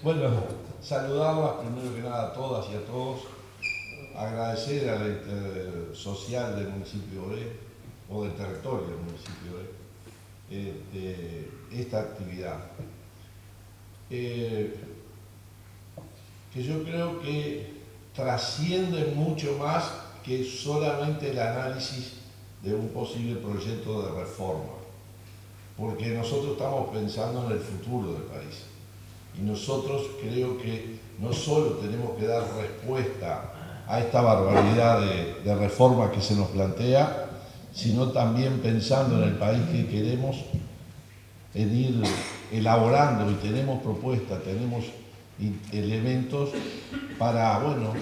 Bueno, saludarlas primero que nada a todas y a todos, agradecer a la Intersocial del municipio de o del territorio del municipio de esta actividad. Que yo creo que trasciende mucho más que solamente el análisis de un posible proyecto de reforma, porque nosotros estamos pensando en el futuro del país. Y nosotros creo que no solo tenemos que dar respuesta a esta barbaridad de reforma que se nos plantea, sino también pensando en el país que queremos, en ir elaborando, y tenemos propuestas, tenemos elementos para, bueno,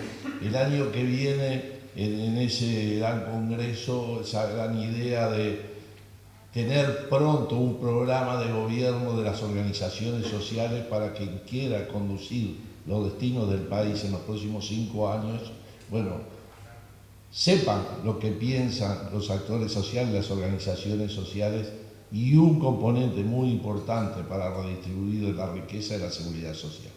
el año que viene, en ese gran congreso, esa gran idea de tener pronto un programa de gobierno de las organizaciones sociales para quien quiera conducir los destinos del país en los próximos 5 años, bueno, sepan lo que piensan los actores sociales, las organizaciones sociales, y un componente muy importante para redistribuir la riqueza de la seguridad social.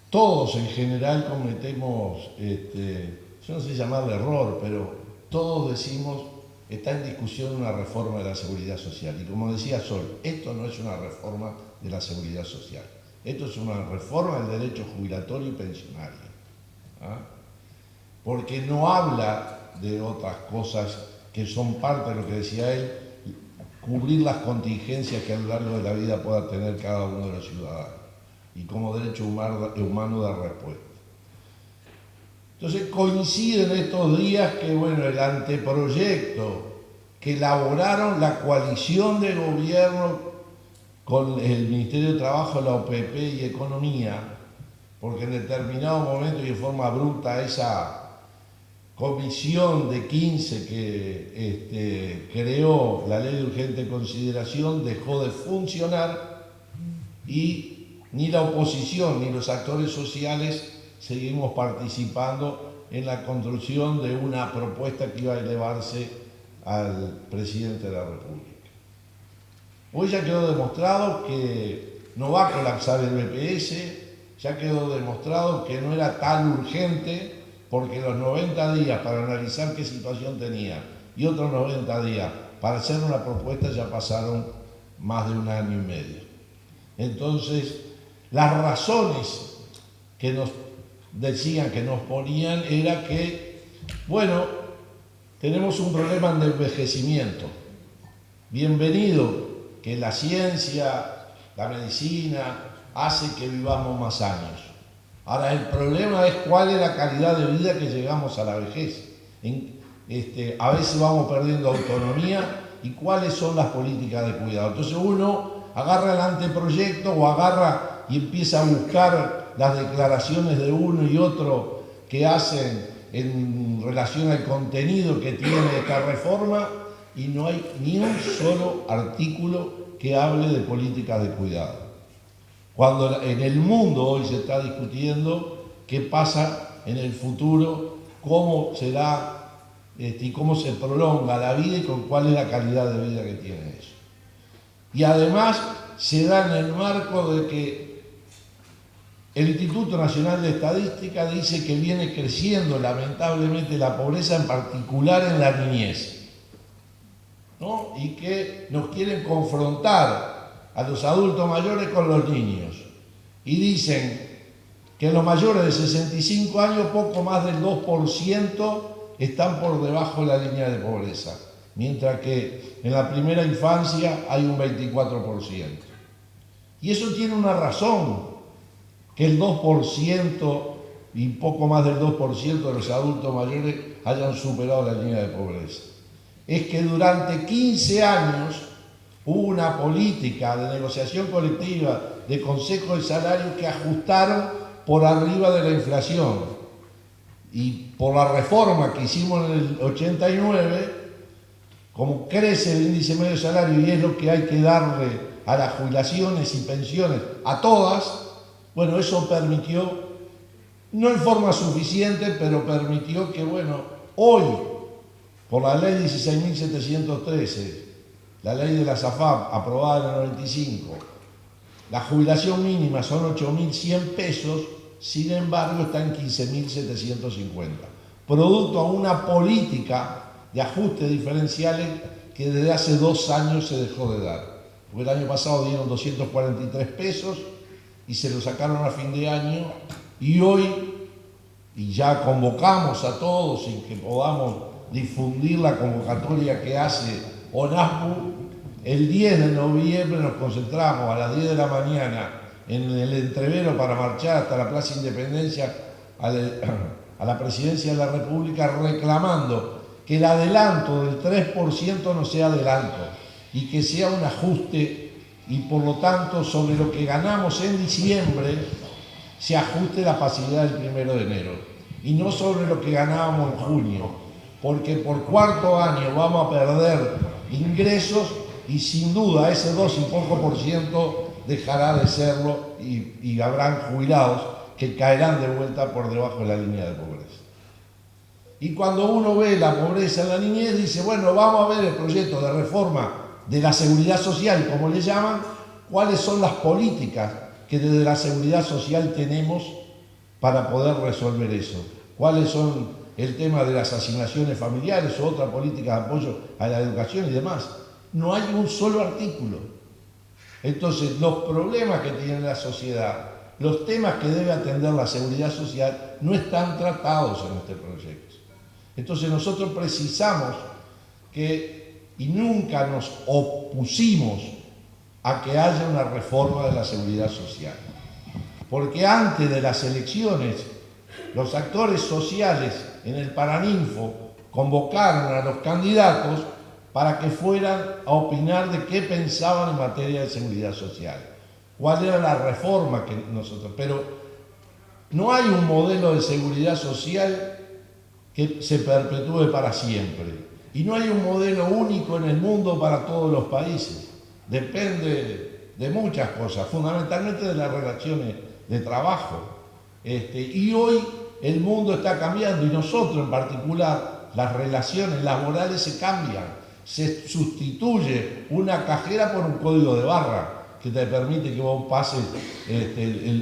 Todos en general cometemos, yo no sé llamarle error, pero todos decimos: está en discusión una reforma de la seguridad social. Y como decía Sol, esto no es una reforma de la seguridad social. Esto es una reforma del derecho jubilatorio y pensionario. ¿Ah? Porque no habla de otras cosas que son parte de lo que decía él, cubrir las contingencias que a lo largo de la vida pueda tener cada uno de los ciudadanos, y como derecho humano dar respuesta. Entonces coinciden estos días que, bueno, el anteproyecto que elaboraron la coalición de gobierno con el Ministerio de Trabajo, la OPP y Economía, porque en determinado momento y de forma bruta esa comisión de 15 que creó la ley de urgente consideración dejó de funcionar, y ni la oposición ni los actores sociales seguimos participando en la construcción de una propuesta que iba a elevarse al presidente de la República. Hoy ya quedó demostrado que no va a colapsar el BPS, ya quedó demostrado que no era tan urgente, porque los 90 días para analizar qué situación tenía y otros 90 días para hacer una propuesta ya pasaron más de 1 año y medio. Entonces, las razones que nos decían, que nos ponían, era que, bueno, tenemos un problema de envejecimiento. Bienvenido que la ciencia, la medicina, hace que vivamos más años. Ahora, el problema es cuál es la calidad de vida que llegamos a la vejez. A veces vamos perdiendo autonomía, y cuáles son las políticas de cuidado. Entonces uno agarra el anteproyecto o agarra y empieza a buscar las declaraciones de uno y otro que hacen en relación al contenido que tiene esta reforma, y no hay ni un solo artículo que hable de políticas de cuidado. Cuando en el mundo hoy se está discutiendo qué pasa en el futuro, cómo será y cómo se prolonga la vida y con cuál es la calidad de vida que tiene eso. Y además se da en el marco de que el Instituto Nacional de Estadística dice que viene creciendo lamentablemente la pobreza, en particular en la niñez, ¿no? Y que nos quieren confrontar a los adultos mayores con los niños, y dicen que en los mayores de 65 años poco más del 2% están por debajo de la línea de pobreza, mientras que en la primera infancia hay un 24%. Y eso tiene una razón, que el 2% y poco más del 2% de los adultos mayores hayan superado la línea de pobreza. Es que durante 15 años hubo una política de negociación colectiva, de consejo de salario, que ajustaron por arriba de la inflación. Y por la reforma que hicimos en el 89, como crece el índice medio de salario y es lo que hay que darle a las jubilaciones y pensiones a todas, bueno, eso permitió, no en forma suficiente, pero permitió que, bueno, hoy, por la ley 16.713, la ley de la SAFAP, aprobada en el 95, La jubilación mínima son 8.100 pesos, sin embargo está en 15.750, producto a una política de ajustes diferenciales que desde hace 2 años se dejó de dar. Porque el año pasado dieron 243 pesos y se lo sacaron a fin de año, y hoy, y ya convocamos a todos y que podamos difundir la convocatoria que hace ONASPU, el 10 de noviembre nos concentramos a las 10 de la mañana en el entrevero para marchar hasta la Plaza Independencia a la Presidencia de la República, reclamando que el adelanto del 3% no sea adelanto y que sea un ajuste, y por lo tanto sobre lo que ganamos en diciembre se ajuste la pasividad del 1 de enero y no sobre lo que ganábamos en junio, porque por cuarto año vamos a perder ingresos y sin duda ese 2 y poco por ciento dejará de serlo, y habrán jubilados que caerán de vuelta por debajo de la línea de pobreza. Y cuando uno ve la pobreza en la niñez, dice, bueno, vamos a ver el proyecto de reforma de la seguridad social, como le llaman, cuáles son las políticas que desde la seguridad social tenemos para poder resolver eso, cuáles son el tema de las asignaciones familiares o otra política de apoyo a la educación y demás. No hay un solo artículo. Entonces, los problemas que tiene la sociedad, los temas que debe atender la seguridad social, no están tratados en este proyecto. Entonces, nosotros precisamos que, y nunca nos opusimos a que haya una reforma de la seguridad social, porque antes de las elecciones, los actores sociales en el Paraninfo convocaron a los candidatos para que fueran a opinar de qué pensaban en materia de seguridad social, cuál era la reforma que nosotros... Pero no hay un modelo de seguridad social que se perpetúe para siempre, y no hay un modelo único en el mundo para todos los países. Depende de muchas cosas, fundamentalmente de las relaciones de trabajo. Y hoy el mundo está cambiando, y nosotros en particular, las relaciones laborales se cambian. Se sustituye una cajera por un código de barra que te permite que vos pases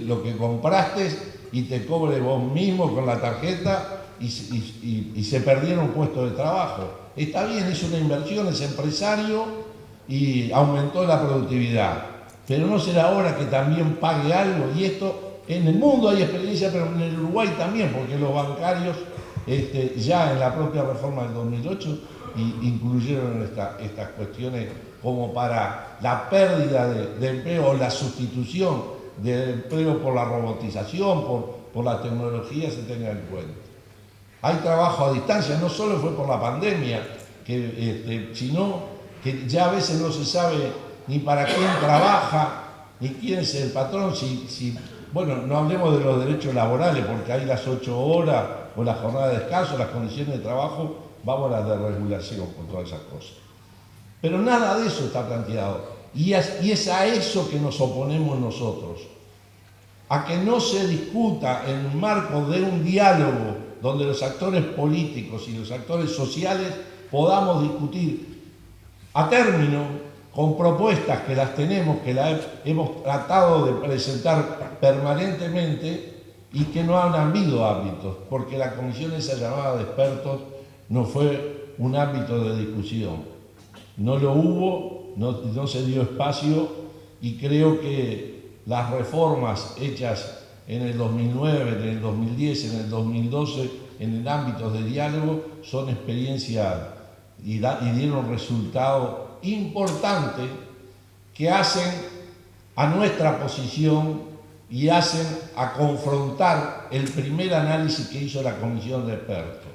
lo que compraste y te cobre vos mismo con la tarjeta, y se perdieron puestos de trabajo. Está bien, es una inversión, es empresario y aumentó la productividad, pero no será hora que también pague algo. Y esto, en el mundo hay experiencia, pero en el Uruguay también, porque los bancarios ya en la propia reforma del 2008 incluyeron estas cuestiones como para la pérdida de empleo o la sustitución del empleo por la robotización, por la tecnología, se tenga en cuenta. Hay trabajo a distancia, no solo fue por la pandemia, sino que ya a veces no se sabe ni para quién trabaja, ni quién es el patrón. Bueno, no hablemos de los derechos laborales, porque hay las 8 horas o la jornada de descanso, las condiciones de trabajo, vamos a la desregulación con todas esas cosas. Pero nada de eso está planteado, y es a eso que nos oponemos nosotros, a que no se discuta en el marco de un diálogo donde los actores políticos y los actores sociales podamos discutir a término con propuestas que las tenemos, que las hemos tratado de presentar permanentemente y que no han habido ámbitos, porque la comisión esa llamada de expertos no fue un ámbito de discusión. No lo hubo, no se dio espacio, y creo que las reformas hechas en el 2009, en el 2010, en el 2012, en el ámbito de diálogo, son experiencia y dieron resultados importantes que hacen a nuestra posición y hacen a confrontar el primer análisis que hizo la comisión de expertos,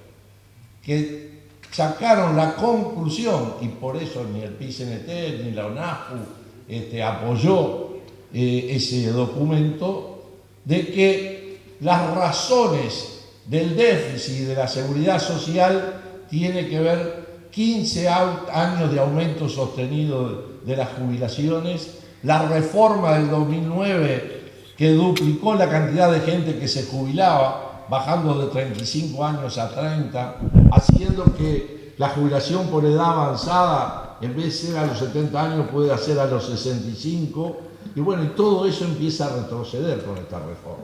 que sacaron la conclusión, y por eso ni el PICNT ni la ONASPU apoyó ese documento, de que las razones del déficit de la seguridad social tienen que ver 15 años de aumento sostenido de las jubilaciones, la reforma del 2009 que duplicó la cantidad de gente que se jubilaba, bajando de 35 años a 30, haciendo que la jubilación por edad avanzada, en vez de ser a los 70 años, puede ser a los 65, Y bueno, y todo eso empieza a retroceder con esta reforma.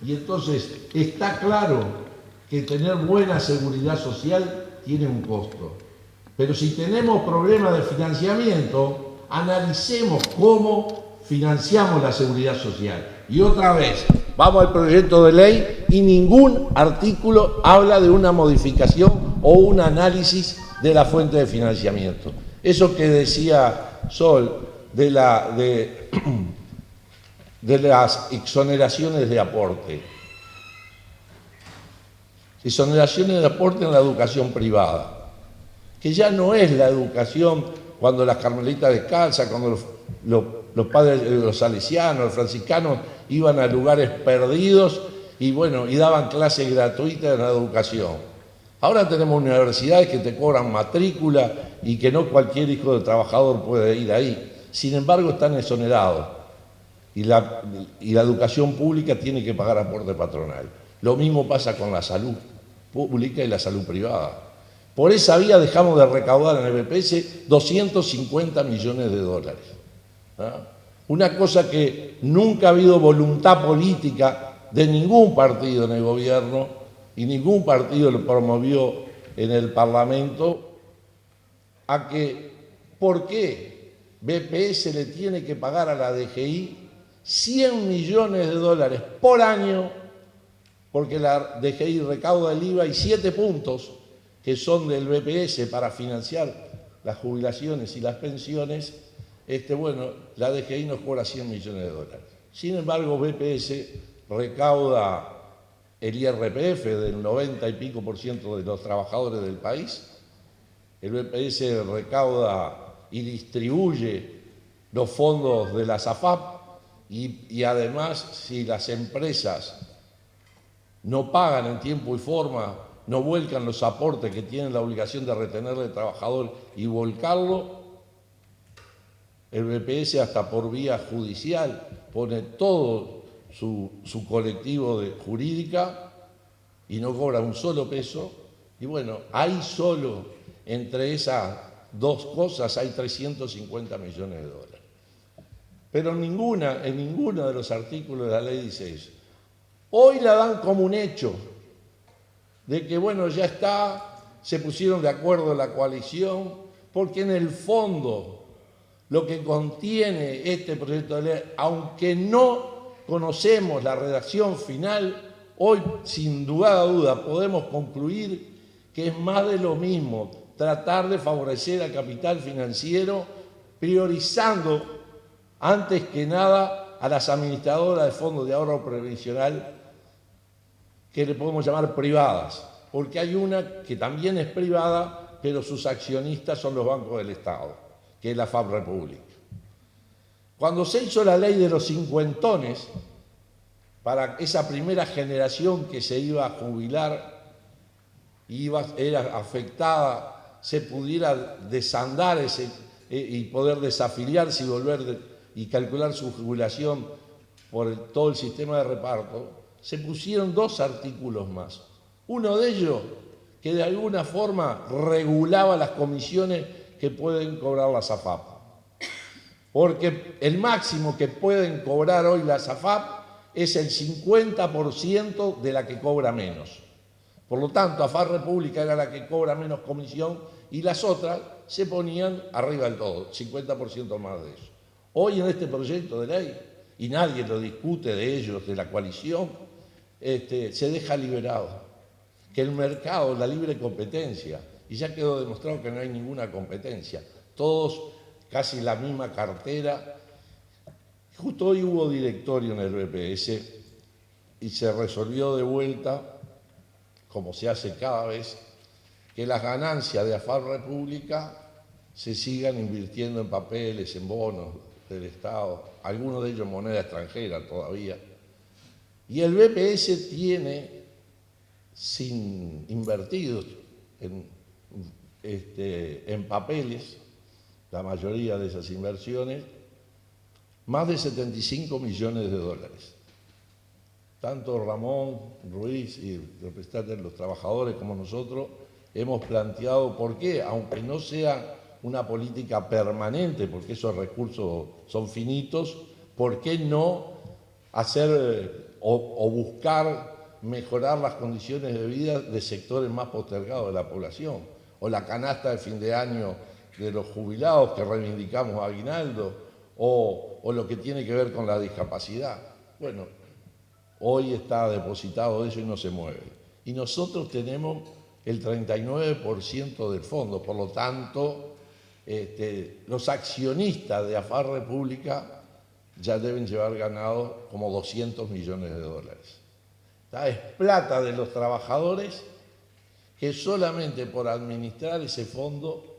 Y entonces está claro que tener buena seguridad social tiene un costo. Pero si tenemos problemas de financiamiento, analicemos cómo financiamos la seguridad social. Y otra vez, vamos al proyecto de ley y ningún artículo habla de una modificación o un análisis de la fuente de financiamiento. Eso que decía Sol de las exoneraciones de aporte. Exoneraciones de aporte en la educación privada, que ya no es la educación cuando las carmelitas descalzas, cuando los padres, los salesianos, los franciscanos iban a lugares perdidos y bueno, y daban clases gratuitas en la educación. Ahora tenemos universidades que te cobran matrícula y que no cualquier hijo de trabajador puede ir ahí. Sin embargo, están exonerados y la educación pública tiene que pagar aporte patronal. Lo mismo pasa con la salud pública y la salud privada. Por esa vía dejamos de recaudar en el BPS 250 millones de dólares. ¿Ah? Una cosa que nunca ha habido voluntad política de ningún partido en el gobierno y ningún partido lo promovió en el Parlamento, a que, ¿por qué BPS le tiene que pagar a la DGI 100 millones de dólares por año? Porque la DGI recauda el IVA y 7 puntos que son del BPS para financiar las jubilaciones y las pensiones, bueno, la DGI nos cobra 100 millones de dólares. Sin embargo, BPS recauda el IRPF del 90 y pico % de los trabajadores del país. El BPS recauda y distribuye los fondos de la SAFAP y además, si las empresas no pagan en tiempo y forma, no vuelcan los aportes que tienen la obligación de retener al trabajador y volcarlo, el BPS hasta por vía judicial pone todo su colectivo de jurídica y no cobra un solo peso. Y bueno, ahí solo entre esas dos cosas hay 350 millones de dólares. Pero en ninguno de los artículos de la ley dice eso. Hoy la dan como un hecho de que, bueno, ya está, se pusieron de acuerdo en la coalición, porque en el fondo lo que contiene este proyecto de ley, aunque no conocemos la redacción final, hoy sin duda podemos concluir que es más de lo mismo, tratar de favorecer al capital financiero, priorizando antes que nada a las administradoras de fondos de ahorro previsional, que le podemos llamar privadas, porque hay una que también es privada, pero sus accionistas son los bancos del Estado, que es la FAP República. Cuando se hizo la ley de los cincuentones, para esa primera generación que se iba a jubilar, era afectada, se pudiera desandar y poder desafiliarse y volver y calcular su jubilación por todo el sistema de reparto, se pusieron 2 artículos más. Uno de ellos que de alguna forma regulaba las comisiones que pueden cobrar las AFAP. Porque el máximo que pueden cobrar hoy las AFAP es el 50% de la que cobra menos. Por lo tanto, AFAP República era la que cobra menos comisión y las otras se ponían arriba del todo, 50% más de eso. Hoy en este proyecto de ley, y nadie lo discute de ellos, de la coalición, se deja liberado, que el mercado, la libre competencia, y ya quedó demostrado que no hay ninguna competencia, todos casi la misma cartera. Justo hoy hubo directorio en el BPS y se resolvió de vuelta, como se hace cada vez, que las ganancias de AFAP República se sigan invirtiendo en papeles, en bonos del Estado, algunos de ellos moneda extranjera todavía. Y el BPS tiene, sin invertidos en papeles, la mayoría de esas inversiones, más de 75 millones de dólares. Tanto Ramón Ruiz y representantes de los trabajadores como nosotros hemos planteado por qué, aunque no sea una política permanente, porque esos recursos son finitos, ¿por qué no hacer o buscar mejorar las condiciones de vida de sectores más postergados de la población? O la canasta de fin de año de los jubilados que reivindicamos aguinaldo, o lo que tiene que ver con la discapacidad. Bueno, hoy está depositado eso y no se mueve. Y nosotros tenemos el 39% del fondo, por lo tanto, los accionistas de AFAR República ya deben llevar ganado como 200 millones de dólares. Es plata de los trabajadores que solamente por administrar ese fondo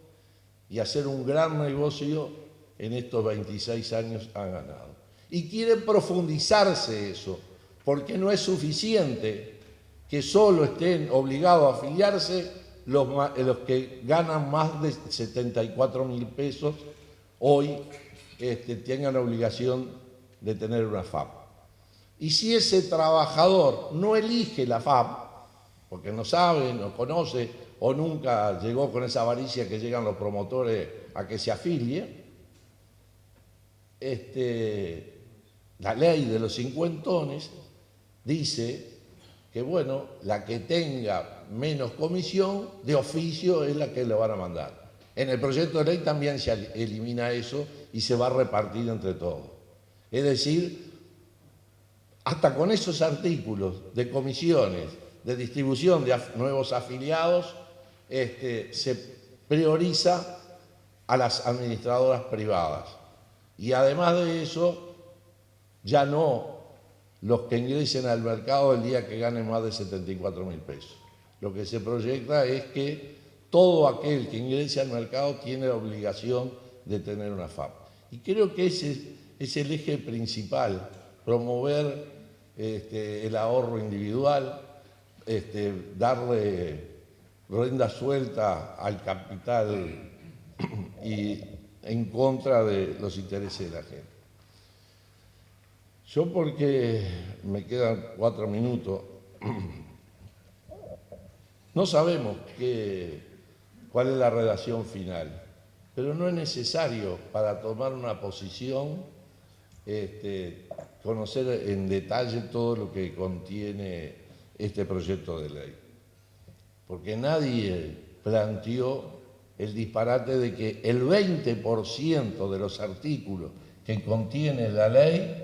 y hacer un gran negocio en estos 26 años han ganado. Y quiere profundizarse eso, porque no es suficiente que solo estén obligados a afiliarse los que ganan más de 74.000 pesos hoy tengan la obligación de tener una FAP. Y si ese trabajador no elige la FAP, porque no sabe, no conoce o nunca llegó con esa avaricia que llegan los promotores a que se afilie, la ley de los cincuentones dice que, bueno, la que tenga menos comisión de oficio es la que le van a mandar. En el proyecto de ley también se elimina eso y se va a repartir entre todos. Es decir, hasta con esos artículos de comisiones, de distribución de nuevos afiliados, se prioriza a las administradoras privadas. Y además de eso, ya no los que ingresen al mercado el día que ganen más de 74.000 pesos. Lo que se proyecta es que todo aquel que ingrese al mercado tiene la obligación de tener una FAP. Y creo que ese es el eje principal, promover el ahorro individual, darle rienda suelta al capital y en contra de los intereses de la gente. Yo, porque me quedan 4 minutos, no sabemos cuál es la redacción final, pero no es necesario para tomar una posición conocer en detalle todo lo que contiene este proyecto de ley, porque nadie planteó el disparate de que el 20% de los artículos que contiene la ley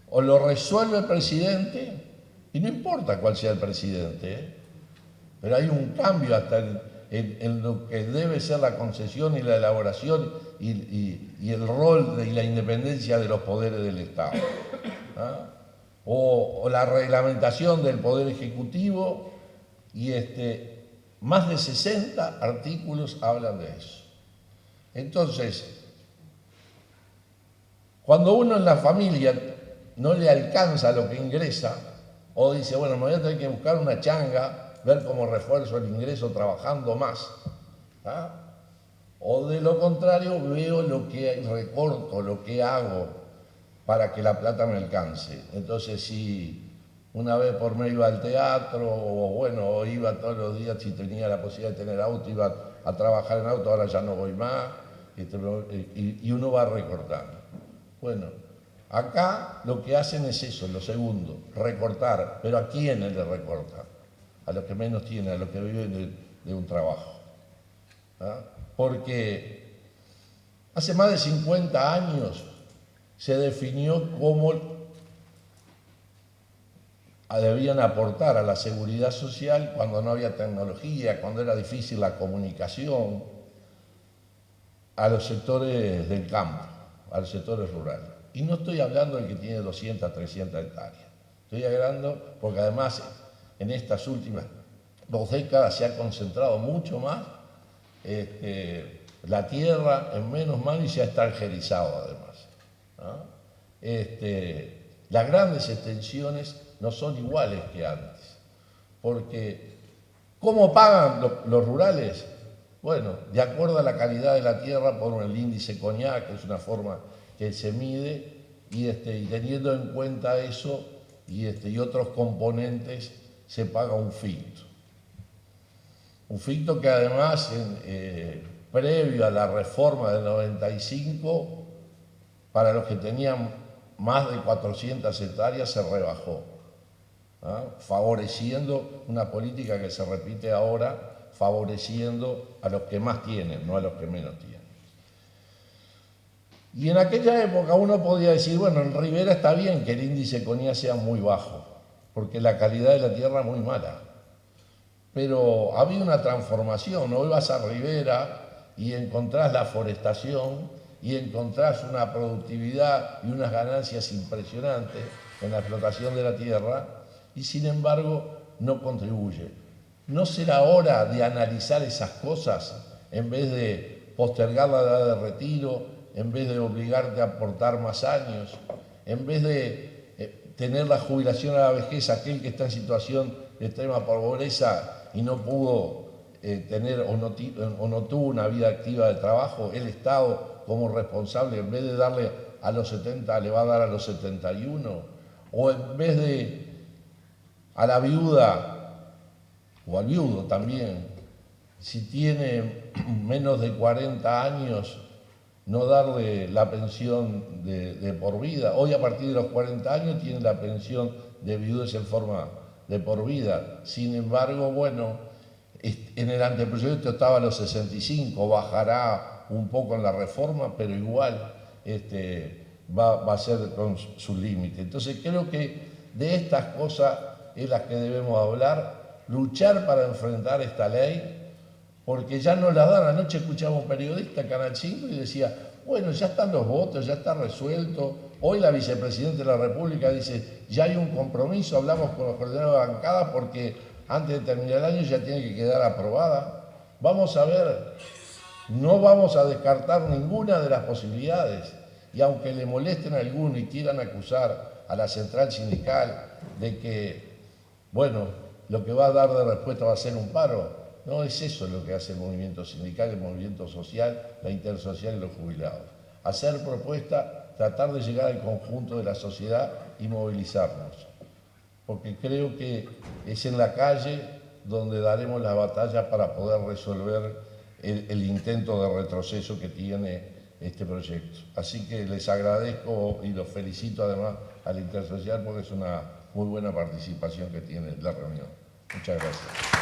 o lo resuelve el presidente, y no importa cuál sea el presidente, pero hay un cambio hasta en lo que debe ser la concesión y la elaboración y el rol y la independencia de los poderes del Estado. O la reglamentación del Poder Ejecutivo, y más de 60 artículos hablan de eso. Entonces, cuando uno en la familia no le alcanza lo que ingresa, o dice, bueno, me voy a tener que buscar una changa, ver cómo refuerzo el ingreso trabajando más, o de lo contrario veo lo que recorto, lo que hago para que la plata me alcance. Entonces, si una vez por mes iba al teatro, o bueno, o iba todos los días, si tenía la posibilidad de tener auto, iba a trabajar en auto, ahora ya no voy más, y uno va recortando. Bueno, acá lo que hacen es eso, lo segundo, recortar. ¿Pero a quiénes le recortan? A los que menos tienen, a los que viven de un trabajo. Porque hace más de 50 años se definió cómo debían aportar a la seguridad social cuando no había tecnología, cuando era difícil la comunicación, a los sectores del campo, a los sectores rurales. Y no estoy hablando del que tiene 200, 300 hectáreas. Estoy hablando porque además en estas últimas 2 décadas se ha concentrado mucho más la tierra en menos manos y se ha extranjerizado además. Las grandes extensiones no son iguales que antes, porque ¿cómo pagan los rurales? Bueno, de acuerdo a la calidad de la tierra por el índice CONIAC, que es una forma que se mide, y teniendo en cuenta eso y otros componentes, se paga un ficto. Un ficto que además, previo a la reforma del 95, para los que tenían más de 400 hectáreas se rebajó, favoreciendo una política que se repite ahora, favoreciendo a los que más tienen, no a los que menos tienen. Y en aquella época uno podía decir, bueno, en Rivera está bien que el índice CONIA sea muy bajo, porque la calidad de la tierra es muy mala. Pero ha habido una transformación. Hoy vas a Rivera y encontrás la forestación y encontrás una productividad y unas ganancias impresionantes en la explotación de la tierra y sin embargo no contribuye. ¿No será hora de analizar esas cosas en vez de postergar la edad de retiro, en vez de obligarte a aportar más años, en vez de tener la jubilación a la vejez, aquel que está en situación de extrema pobreza y no pudo tener o no tuvo una vida activa de trabajo, el Estado como responsable, en vez de darle a los 70, le va a dar a los 71, o en vez de a la viuda o al viudo también, si tiene menos de 40 años, no darle la pensión de por vida. Hoy a partir de los 40 años tiene la pensión de viudez en forma de por vida. Sin embargo, bueno, en el anteproyecto estaba a los 65, bajará un poco en la reforma, pero igual va a ser con su límite. Entonces creo que de estas cosas es las que debemos hablar, luchar para enfrentar esta ley, porque ya no la dan. Anoche escuchamos un periodista, Canal 5, y decía, bueno, ya están los votos, ya está resuelto. Hoy la vicepresidenta de la República dice, ya hay un compromiso, hablamos con los coordinadores de bancada porque antes de terminar el año ya tiene que quedar aprobada. Vamos a ver, no vamos a descartar ninguna de las posibilidades. Y aunque le molesten a alguno y quieran acusar a la central sindical de que, bueno, lo que va a dar de respuesta va a ser un paro, no es eso lo que hace el movimiento sindical, el movimiento social, la intersocial y los jubilados. Hacer propuestas, tratar de llegar al conjunto de la sociedad y movilizarnos. Porque creo que es en la calle donde daremos la batalla para poder resolver el intento de retroceso que tiene este proyecto. Así que les agradezco y los felicito además a la intersocial porque es una muy buena participación que tiene la reunión. Muchas gracias.